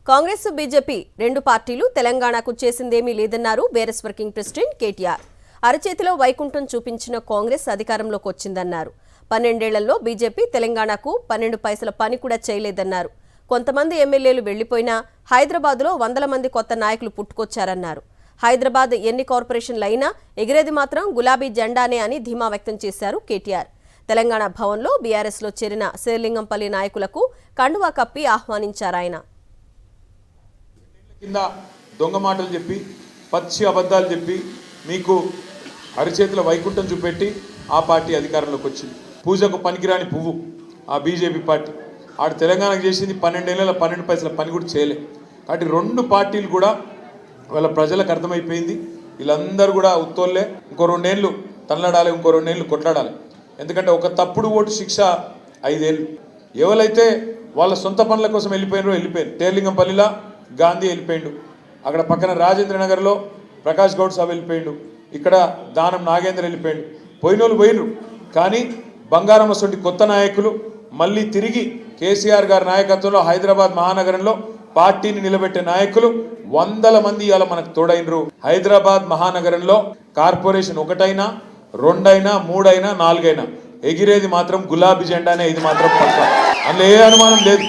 Congress BJP రెండు పార్టీలు తెలంగాణకు చేసిందేమీ లేదన్నారు బీఆర్ఎస్ వర్కింగ్ ప్రెసిడెంట్ కేటీఆర్. అరచేతిలో వైకుంఠం చూపించిన కాంగ్రెస్ అధికారంలోకి వచ్చిందన్నారు. 12 ఏళ్లలో బీజేపీ తెలంగాణకు 12 పైసల పని కూడా చేయలేదన్నారు. కొంతమంది ఎమ్మెల్యేలు వెళ్లిపోయినా హైదరాబాద్లో వందల మంది కొత్త నాయకులు పుట్టుకొచ్చారన్నారు. హైదరాబాద్ ఎన్ని కార్పొరేషన్లు అయినా ఎగిరేది మాత్రం గులాబీ జెండానే అని ధీమా వ్యక్తం చేశారు కేటీఆర్. తెలంగాణ భవన్లో బీఆర్ఎస్లో చేరిన శేర్లింగంపల్లి నాయకులకు కండువా కప్పి ఆహ్వానించారాయన. కింద దొంగ మాటలు చెప్పి పచ్చి అబద్ధాలు చెప్పి మీకు అరిచేతుల వైకుంఠం చూపెట్టి ఆ పార్టీ అధికారంలోకి వచ్చింది. పూజకు పనికిరాని పువ్వు ఆ బీజేపీ పార్టీ. ఆడు తెలంగాణకు చేసింది 12 ఏళ్ళ 12 పైసల పని కూడా చేయలే. కాబట్టి రెండు పార్టీలు కూడా వాళ్ళ ప్రజలకు అర్థమైపోయింది, వీళ్ళందరూ కూడా ఉత్తోళ్ళే. ఇంకో 2 ఏళ్ళు తన్నడాలి, ఇంకో 2 ఏళ్ళు కొట్లాడాలి. ఎందుకంటే ఒక తప్పుడు ఓటు శిక్ష 5 ఏళ్ళు. ఎవరైతే వాళ్ళ సొంత పనుల కోసం వెళ్ళిపోయినారో శేర్లింగంపల్లిలో గాంధీ వెళ్ళిపోయిండు, అక్కడ పక్కన రాజేంద్ర నగర్లో ప్రకాష్ గౌడ్ సాబ్ వెళ్ళిపోయిండు, ఇక్కడ దానం నాగేంద్ర వెళ్ళిపోయిండు. పోయినోళ్ళు పోయినరు. కానీ బంగారమ్మ సొంటి కొత్త నాయకులు మళ్ళీ తిరిగి కేసీఆర్ గారి నాయకత్వంలో హైదరాబాద్ మహానగరంలో పార్టీని నిలబెట్టే నాయకులు వందల మంది ఇవాళ మనకు తోడైనరు. హైదరాబాద్ మహానగరంలో కార్పొరేషన్ 1 అయినా 2 అయినా 3 అయినా 4 అయినా ఎగిరేది మాత్రం గులాబీ జెండానే. ఇది మాత్రం పక్క, అందులో ఏ అనుమానం లేదు.